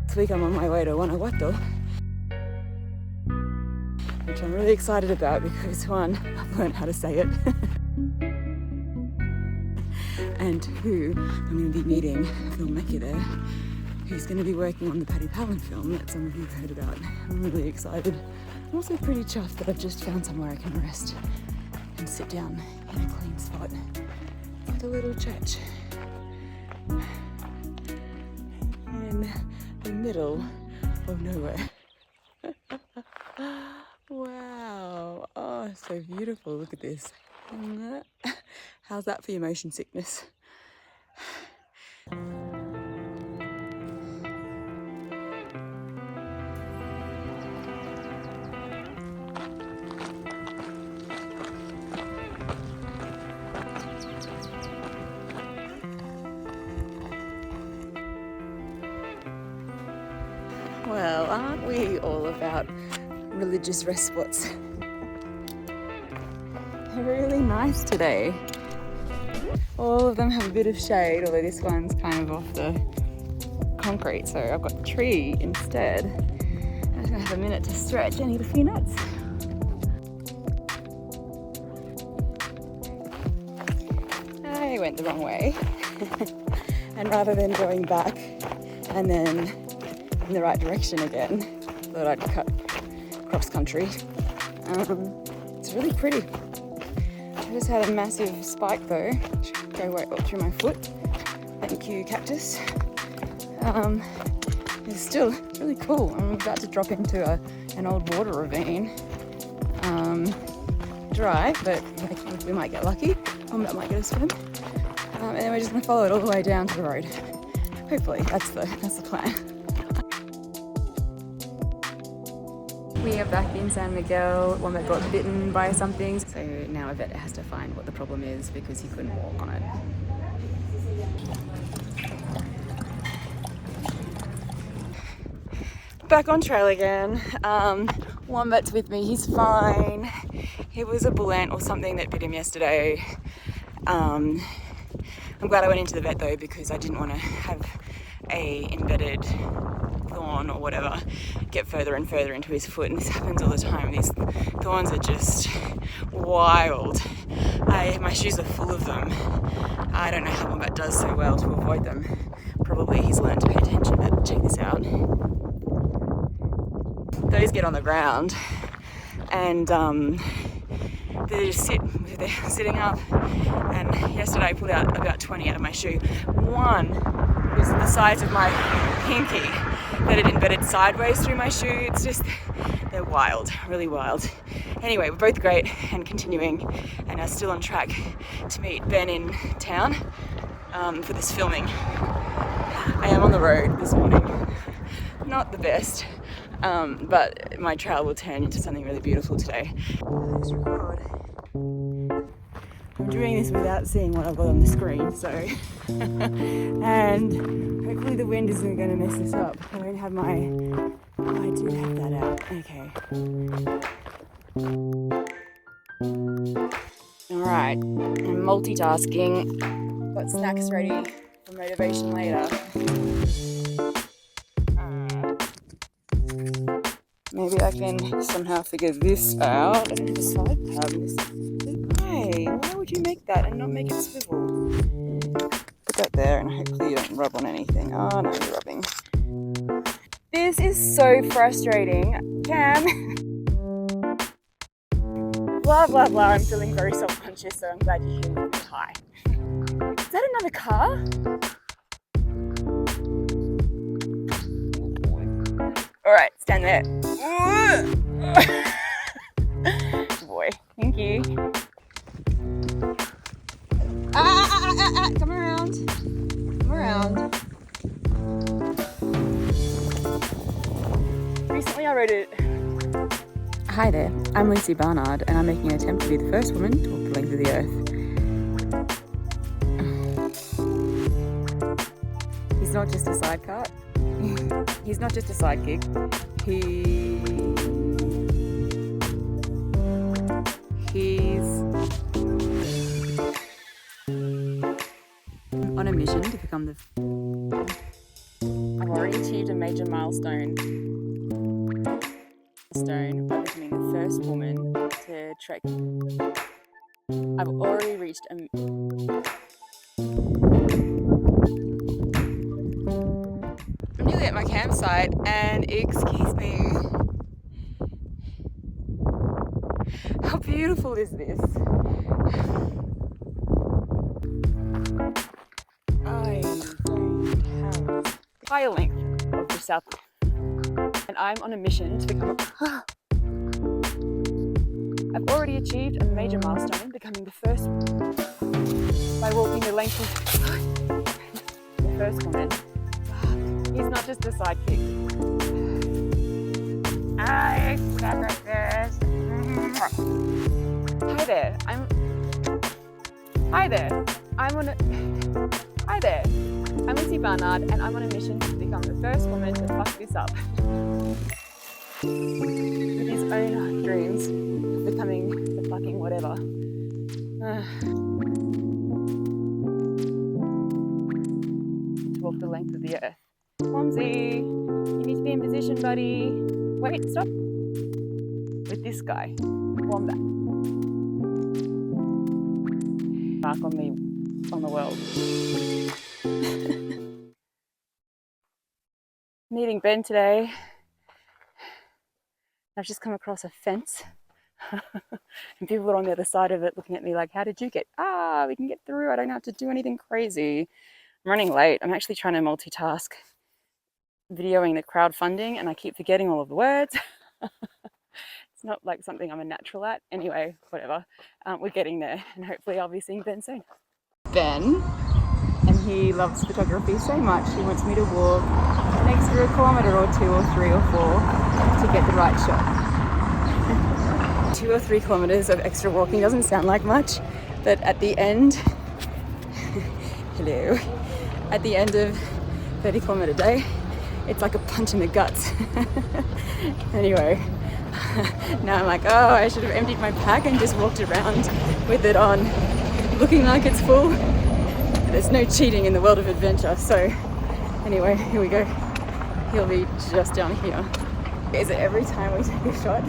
This week I'm on my way to Guanajuato, which I'm really excited about because one, I've learned how to say it, and two, I'm going to be meeting a filmmaker there who's going to be working on the Paddy Palin film that some of you have heard about. I'm really excited. I'm also pretty chuffed that I've just found somewhere I can rest and sit down in a clean spot. It's like a little church in the middle of nowhere. Wow, oh, so beautiful, look at this. How's that for your motion sickness? Well, aren't we all about religious rest spots? They're really nice today. All of them have a bit of shade, although this one's kind of off the concrete, so I've got the tree instead. I'm just gonna have a minute to stretch and eat a few nuts. I went the wrong way, and rather than going back and then in the right direction again, thought I'd cut cross country. It's really pretty. I just had a massive spike though, go right up through my foot. Thank you, cactus. It's still really cool. I'm about to drop into an old water ravine. Dry, but we might get lucky. Wombat might get a swim. And then we're just gonna follow it all the way down to the road. Hopefully, that's the plan. We are back in San Miguel. Wombat got bitten by something, so now Yvette has to find what the problem is because he couldn't walk on it. Back on trail again. Wombat's with me, he's fine. It was a bull ant or something that bit him yesterday. I'm glad I went into the vet though because I didn't want to have a embedded thorn or whatever get further and further into his foot, and this happens all the time. These thorns are just wild. My shoes are full of them. I don't know how Wombat does so well to avoid them. Probably he's learned to pay attention, but check this out. Those get on the ground and they just they're sitting up, and yesterday I pulled out about 20 out of my shoe. One was the size of my pinky that had embedded sideways through my shoe. It's just, they're wild, really wild. Anyway, we're both great and continuing and are still on track to meet Ben in town for this filming. I am on the road this morning. Not the best, but my trail will turn into something really beautiful today. Let's record. I'm doing this without seeing what I've got on the screen, so and hopefully the wind isn't going to mess this up. I don't have my, oh, I do have that out. Okay. Alright, I'm multitasking. Got snacks ready for motivation later. Maybe I can somehow figure this out. I don't have a side tab. Hey, why would you make that and not make it swivel? Put that there and hopefully you don't rub on anything. Oh no, you're rubbing. This is so frustrating. Cam. Blah, blah, blah. I'm feeling very self-conscious, so I'm glad you're here with me. Hi. Is that another car? Alright, stand there. Boy, thank you. Come around. Come around. Recently I wrote it. Hi there, I'm Lucy Barnard and I'm making an attempt to be the first woman to walk the length of the earth. He's not just a sidecar. He's not just a sidekick. He's on a mission to become the I've already achieved a major milestone by becoming the first woman to trek. I've already reached I'm nearly at my campsite, and excuse me, how beautiful is this? I have entire length of the South, and I'm on a mission to become a I've already achieved a major milestone, becoming the first by walking the length of the first woman. He's not just a sidekick. I accept this. Hi there. I'm Lucy Barnard, and I'm on a mission to become the first woman to fuck this up. With his own dreams of becoming the fucking whatever. To walk the length of the earth. Womsy, you need to be in position, buddy. Wait, stop. With this guy, Wombat. Back on the world. Meeting Ben today. I've just come across a fence. And people are on the other side of it looking at me like, how did you get? We can get through. I don't have to do anything crazy. I'm running late. I'm actually trying to multitask videoing the crowdfunding, and I keep forgetting all of the words. It's not like something I'm a natural at. Anyway, whatever. We're getting there, and hopefully I'll be seeing Ben soon. Ben, and he loves photography so much, he wants me to walk an extra kilometre or 2 or 3 or 4 to get the right shot. 2 or 3 kilometres of extra walking doesn't sound like much, but at the end, hello, at the end of 30-kilometre day, it's like a punch in the guts. Anyway, now I'm like, oh, I should have emptied my pack and just walked around with it on, looking like it's full. There's no cheating in the world of adventure. So anyway, here we go. He'll be just down here. Is it every time we take a shot?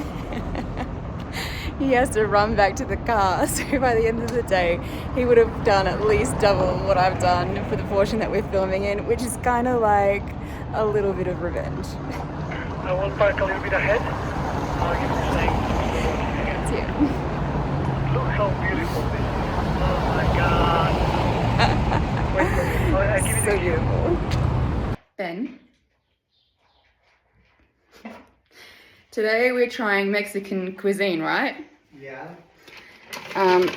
He has to run back to the car. So by the end of the day, he would have done at least double what I've done for the portion that we're filming in, which is kind of like a little bit of revenge. I will park a little bit ahead. I'll give you a second. Look how beautiful this is. Oh my god. Wait, I'll give you so beautiful. Ben, today we're trying Mexican cuisine, right? Yeah.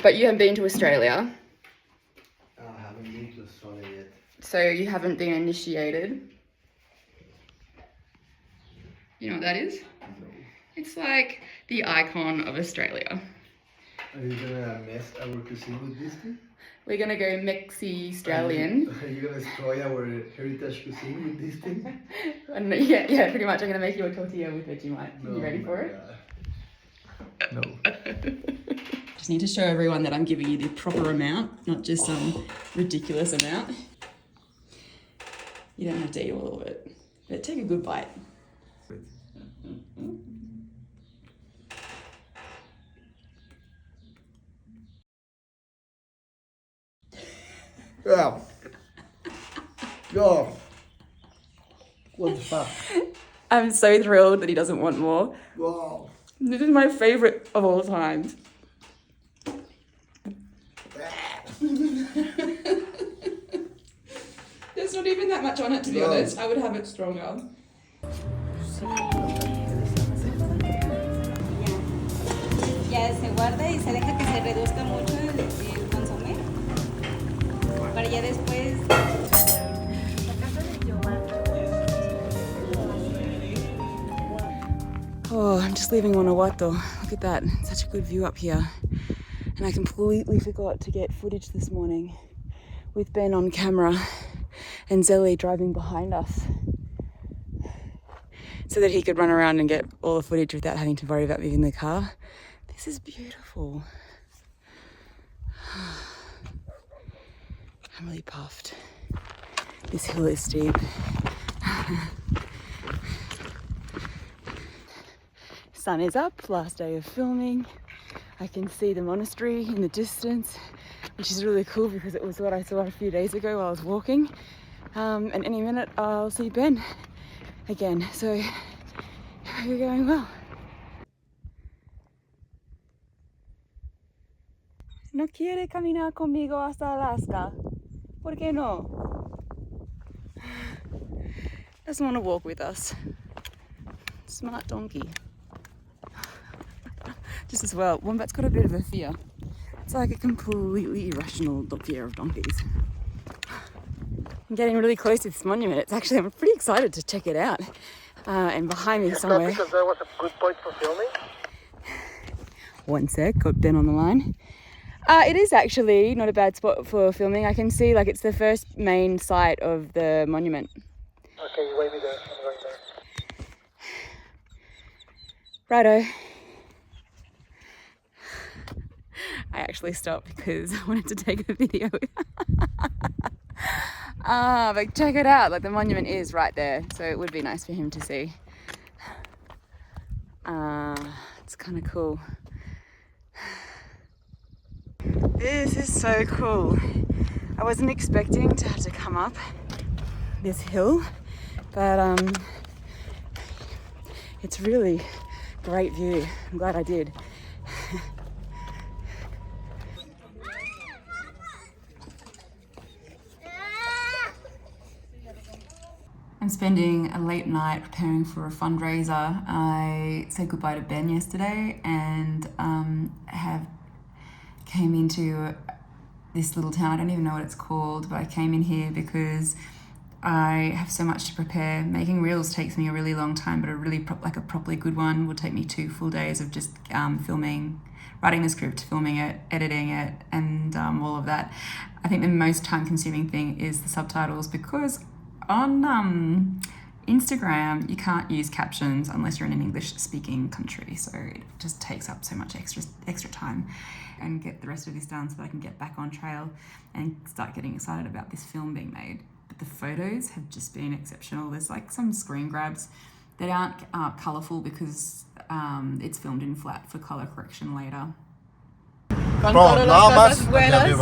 But you haven't been to Australia. I haven't been to Australia yet. So you haven't been initiated. You know what that is? No. It's like the icon of Australia. Are you gonna mess our cuisine with this thing? We're gonna go Mexi-Australian. Are you gonna destroy our heritage cuisine with this thing? Yeah, pretty much. I'm gonna make you a tortilla with Vegemite. No, you ready for it? No. Just need to show everyone that I'm giving you the proper amount, not just some ridiculous amount. You don't have to eat all of it, but take a good bite. Yeah. Oh. What the fuck? I'm so thrilled that he doesn't want more. Wow. This is my favorite of all times. There's not even that much on it, to be honest. I would have it stronger. Ya se guarda y se deja que se reduzca mucho el consomé para ya después. Oh, I'm just leaving Guanajuato. Look at that, such a good view up here. And I completely forgot to get footage this morning with Ben on camera and Zelly driving behind us so that he could run around and get all the footage without having to worry about moving the car. This is beautiful. I'm really puffed. This hill is steep Sun is up, last day of filming. I can see the monastery in the distance, which is really cool because it was what I saw a few days ago while I was walking. And any minute I'll see Ben again, so we're going well. ¿No quiere caminar conmigo hasta Alaska? ¿Por qué no? Doesn't want to walk with us. Smart donkey. Just as well, Wombat's got a bit of a fear. It's like a completely irrational fear of donkeys. I'm getting really close to this monument. I'm pretty excited to check it out. And behind me somewhere. Because that was a good point for filming. One sec, got Ben on the line. It is actually not a bad spot for filming. I can see like it's the first main site of the monument. Okay, you wait me there. I'm going there. Righto. I actually stopped because I wanted to take a video. But check it out, like the monument is right there, so it would be nice for him to see. It's kind of cool. This is so cool. I wasn't expecting to have to come up this hill, but it's really great view. I'm glad I did. I'm spending a late night preparing for a fundraiser. I said goodbye to Ben yesterday and came into this little town. I don't even know what it's called, but I came in here because I have so much to prepare. Making reels takes me a really long time, but a properly good one will take me 2 full days of just filming, writing the script, filming it, editing it, and all of that. I think the most time-consuming thing is the subtitles, because on Instagram you can't use captions unless you're in an English-speaking country, so it just takes up so much extra time. And get the rest of this done so that I can get back on trail and start getting excited about this film being made. But the photos have just been exceptional. There's like some screen grabs that aren't colourful because it's filmed in flat for colour correction later. Con todas las cosas buenas.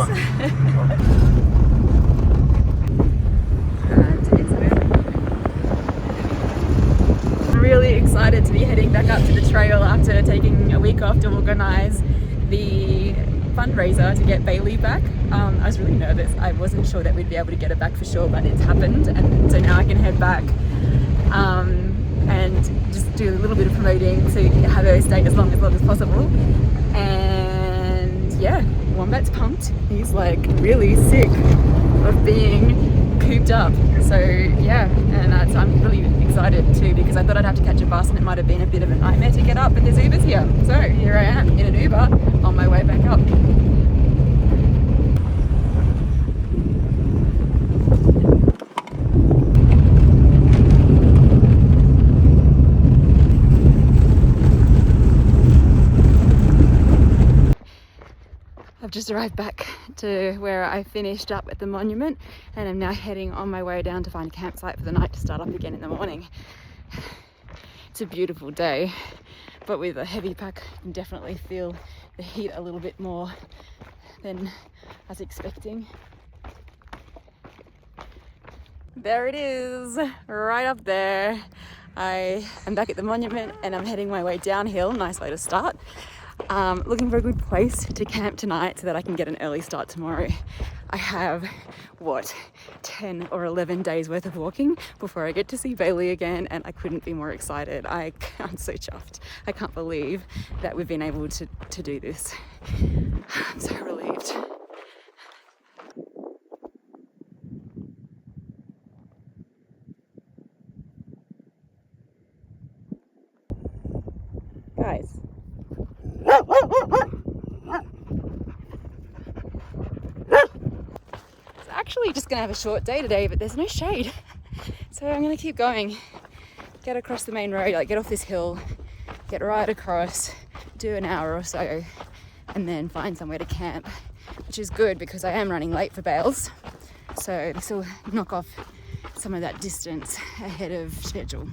Really excited to be heading back up to the trail after taking a week off to organise the fundraiser to get Bailey back. I was really nervous. I wasn't sure that we'd be able to get her back for sure, but it's happened, and so now I can head back and just do a little bit of promoting to have her stay as long as possible. And yeah, Wombat's pumped. He's like really sick of being cooped up. So yeah, and so I'm really excited too, because I thought I'd have to catch a bus and it might have been a bit of a nightmare to get up, but there's Ubers here. So here I am in an Uber on my way back up. I've just arrived back to where I finished up at the monument, and I'm now heading on my way down to find a campsite for the night to start up again in the morning. It's a beautiful day, but with a heavy pack I can definitely feel the heat a little bit more than I was expecting. There it is, right up there. I am back at the monument and I'm heading my way downhill. Nice way to start. Looking for a good place to camp tonight so that I can get an early start tomorrow. I have, 10 or 11 days worth of walking before I get to see Bailey again, and I couldn't be more excited. I'm so chuffed. I can't believe that we've been able to do this. I'm so relieved. Guys. It's actually just gonna have a short day today, but there's no shade, so I'm gonna keep going, get across the main road, like get off this hill, get right across, do an hour or so, and then find somewhere to camp, which is good because I am running late for bales, so this will knock off some of that distance ahead of schedule.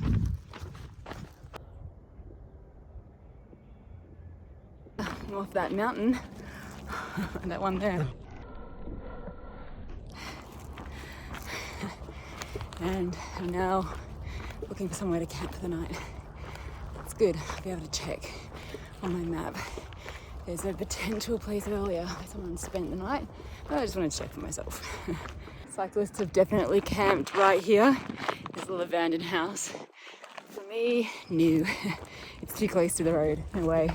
Off that mountain, that one there. And I'm now looking for somewhere to camp for the night. That's good, I'll be able to check on my map. There's a potential place earlier where someone spent the night, but I just want to check for myself. Cyclists have definitely camped right here. This little abandoned house. For me, new. It's too close to the road, no way.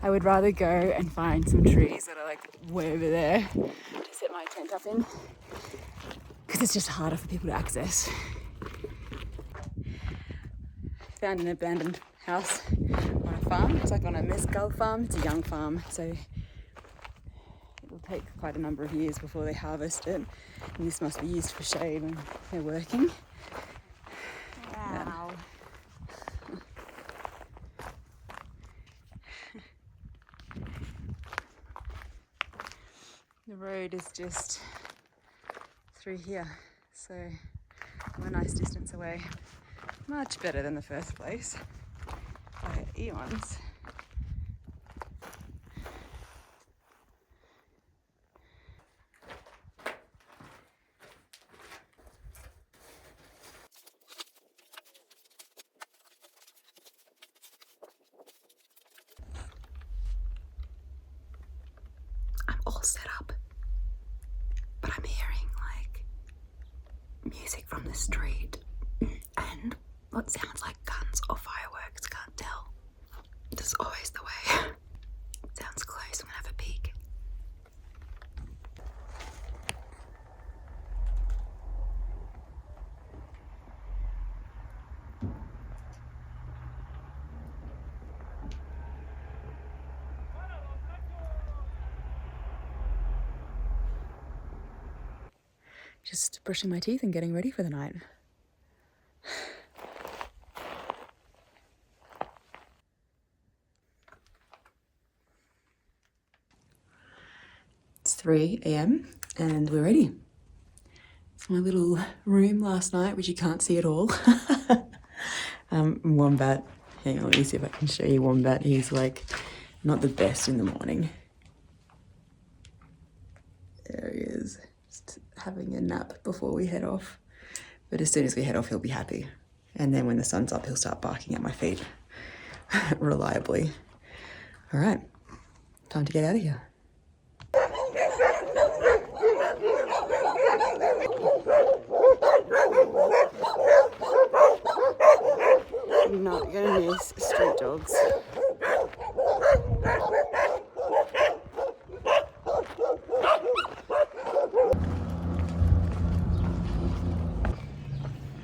I would rather go and find some trees that are like way over there to set my tent up in, because it's just harder for people to access. Found an abandoned house on a farm. It's like on a mezcal farm. It's a young farm, so it'll take quite a number of years before they harvest it. And this must be used for shade when they're working. Wow. The road is just through here, so I'm a nice distance away. Much better than the first place by eons. I'm all set up, but I'm hearing like music from the street and what sounds like guns or fireworks, can't tell. This is always the way. It sounds close, I'm gonna have a peek. Just brushing my teeth and getting ready for the night. It's 3 a.m. and we're ready. It's my little room last night, which you can't see at all. Wombat, hang on, let me see if I can show you Wombat. He's like not the best in the morning. There he is, just having a nap before we head off. But as soon as we head off, he'll be happy. And then when the sun's up, he'll start barking at my feet reliably. All right, time to get out of here. You're not gonna miss street dogs.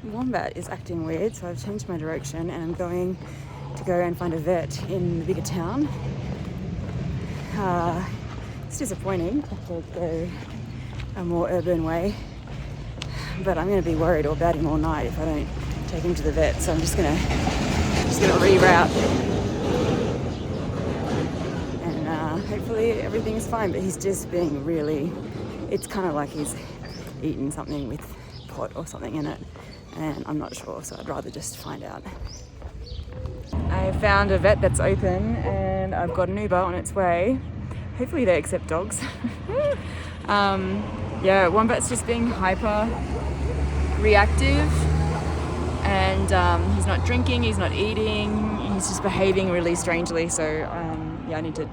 Wombat is acting weird, so I've changed my direction and I'm going to go and find a vet in the bigger town. It's disappointing to have to go a more urban way, but I'm going to be worried about him all night if I don't take him to the vet, so I'm just gonna reroute and hopefully everything's fine. But he's just being really, it's kind of like he's eaten something with pot or something in it, and I'm not sure, so I'd rather just find out. I found a vet that's open and I've got an Uber on its way. Hopefully they accept dogs. Yeah, Wombat's just being hyper reactive, and he's not drinking, he's not eating, he's just behaving really strangely, so yeah, I need to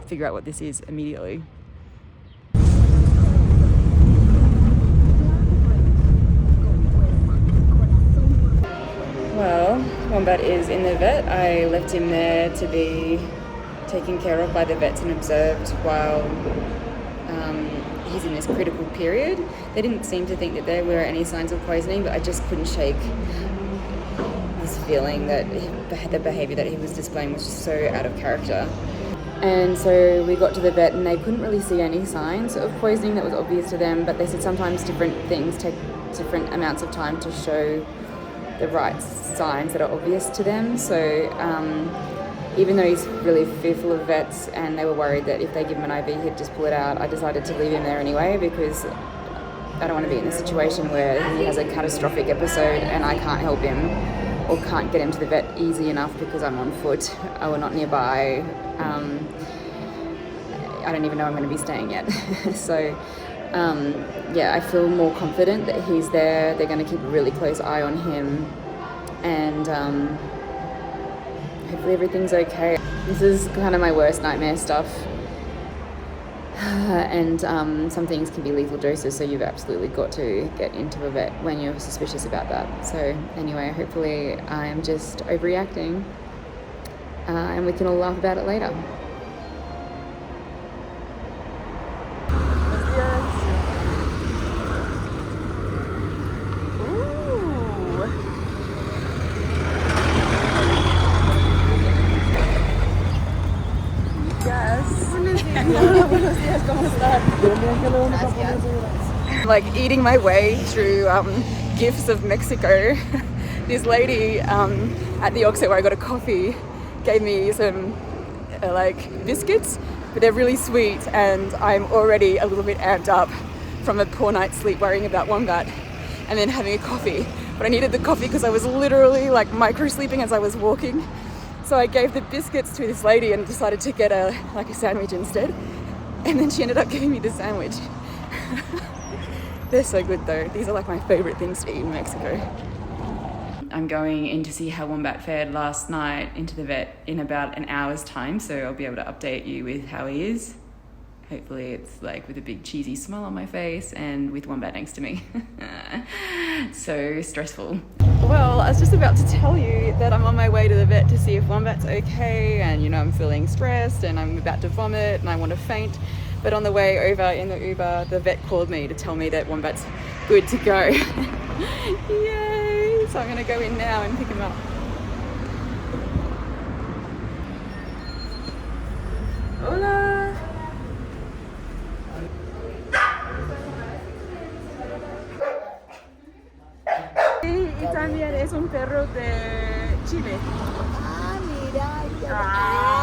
figure out what this is immediately. Well, Wombat is in the vet. I left him there to be taken care of by the vets and observed while he's in this critical period. They didn't seem to think that there were any signs of poisoning, but I just couldn't shake this feeling that the behaviour that he was displaying was just so out of character. And so we got to the vet and they couldn't really see any signs of poisoning that was obvious to them, but they said sometimes different things take different amounts of time to show the right signs that are obvious to them. So even though he's really fearful of vets and they were worried that if they give him an IV he'd just pull it out, I decided to leave him there anyway, because I don't want to be in a situation where he has a catastrophic episode and I can't help him or can't get him to the vet easy enough because I'm on foot or not nearby. I don't even know I'm going to be staying yet. So yeah, I feel more confident that he's there. They're going to keep a really close eye on him, and hopefully everything's okay. This is kind of my worst nightmare stuff. And some things can be lethal doses, so you've absolutely got to get into a vet when you're suspicious about that. So anyway, hopefully I'm just overreacting, and we can all laugh about it later. Like eating my way through gifts of Mexico. This lady at the Oxo where I got a coffee gave me some like biscuits, but they're really sweet, and I'm already a little bit amped up from a poor night's sleep worrying about Wombat and then having a coffee. But I needed the coffee because I was literally like micro sleeping as I was walking. So I gave the biscuits to this lady and decided to get a sandwich instead. And then she ended up giving me the sandwich. They're so good though. These are like my favorite things to eat in Mexico. I'm going in to see how Wombat fared last night into the vet in about an hour's time, so I'll be able to update you with how he is. Hopefully it's like with a big cheesy smile on my face and with Wombat next to me. So stressful. Well, I was just about to tell you that I'm on my way to the vet to see if Wombat's okay, and you know, I'm feeling stressed and I'm about to vomit and I want to faint. But on the way over in the Uber, the vet called me to tell me that Wombat's good to go. Yay! So I'm gonna go in now and pick him up. Hola! Y también es un perro de Chile. Ah, mira.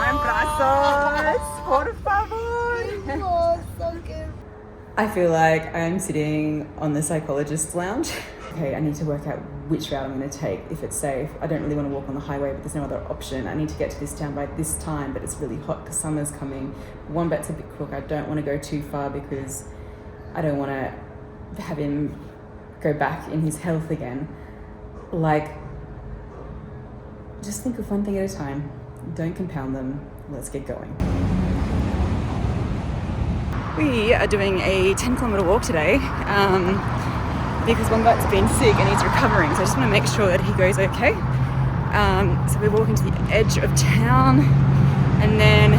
Abrazos, por favor. Hermoso, qué... I feel like I'm sitting on the psychologist's lounge. Okay, I need to work out which route I'm going to take, if it's safe. I don't really want to walk on the highway, but there's no other option. I need to get to this town by this time, but it's really hot because summer's coming. Wombat's a bit crook. I don't want to go too far because I don't want to have him go back in his health again. Like, just think of one thing at a time. Don't compound them. Let's get going. We are doing a 10-kilometer walk today because Wombat's been sick and he's recovering, so I just want to make sure that he goes okay. So we're walking to the edge of town, and then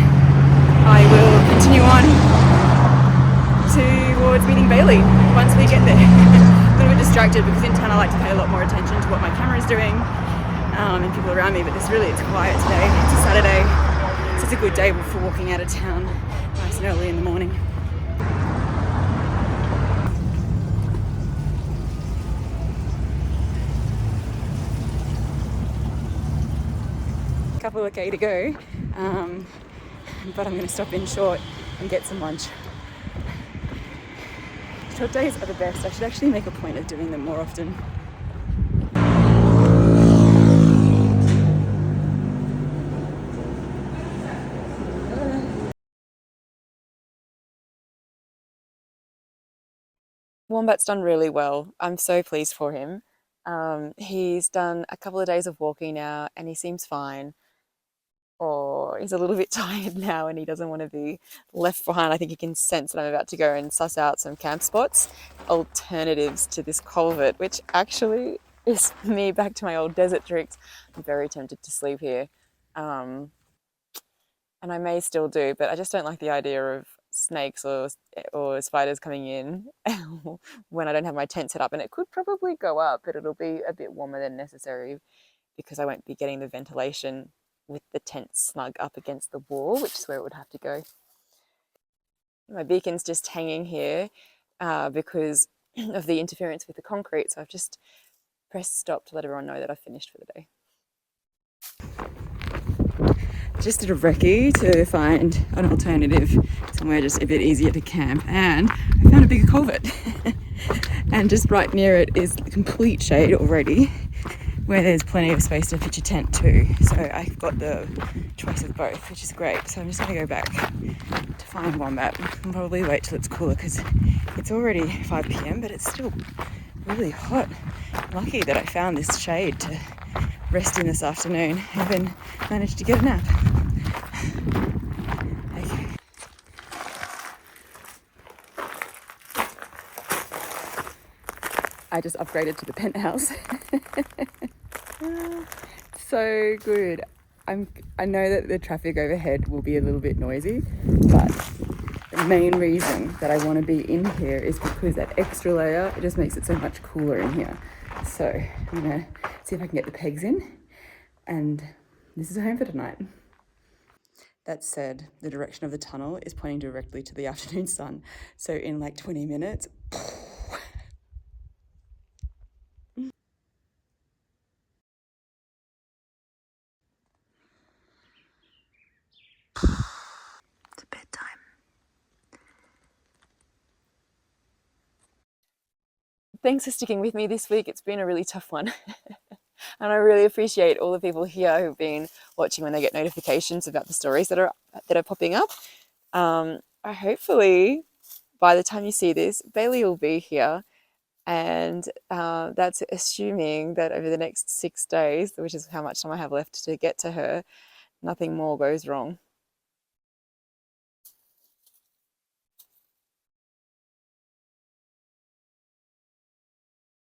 I will continue on towards meeting Bailey once we get there. A little bit distracted because in town I like to pay a lot more attention to what my camera is doing and people around me, but it's quiet today. It's a Saturday, so it's a good day for walking out of town nice and early in the morning. Couple of K to go, but I'm going to stop in short and get some lunch. Short days are the best. I should actually make a point of doing them more often. Wombat's done really well. I'm so pleased for him. He's done a couple of days of walking now and he seems fine. Or he's a little bit tired now and he doesn't want to be left behind. I think he can sense that I'm about to go and suss out some camp spots, alternatives to this culvert, which actually is me back to my old desert tricks. I'm very tempted to sleep here. And I may still do, but I just don't like the idea of snakes or spiders coming in when I don't have my tent set up. And it could probably go up, but it'll be a bit warmer than necessary because I won't be getting the ventilation with the tent snug up against the wall, which is where it would have to go. My beacon's just hanging here because of the interference with the concrete, so I've just pressed stop to let everyone know that I've finished for the day. Just did a recce to find an alternative, somewhere just a bit easier to camp, and I found a bigger culvert. And just right near it is complete shade already, where there's plenty of space to pitch a tent too. So I've got the choice of both, which is great. So I'm just going to go back to find Wombat and probably wait till it's cooler because it's already 5 p.m, but it's still really hot. Lucky that I found this shade to rest in this afternoon and then managed to get a nap. Okay. I just upgraded to the penthouse. So good. I know that the traffic overhead will be a little bit noisy, but the main reason that I want to be in here is because that extra layer, it just makes it so much cooler in here. So I'm gonna see if I can get the pegs in, and this is home for tonight. That said, the direction of the tunnel is pointing directly to the afternoon sun. So in like 20 minutes, it's bedtime. Thanks for sticking with me this week. It's been a really tough one. And I really appreciate all the people here who've been watching when they get notifications about the stories that are popping up. Hopefully, by the time you see this, Bailey will be here, and that's assuming that over the next 6 days, which is how much time I have left to get to her, nothing more goes wrong.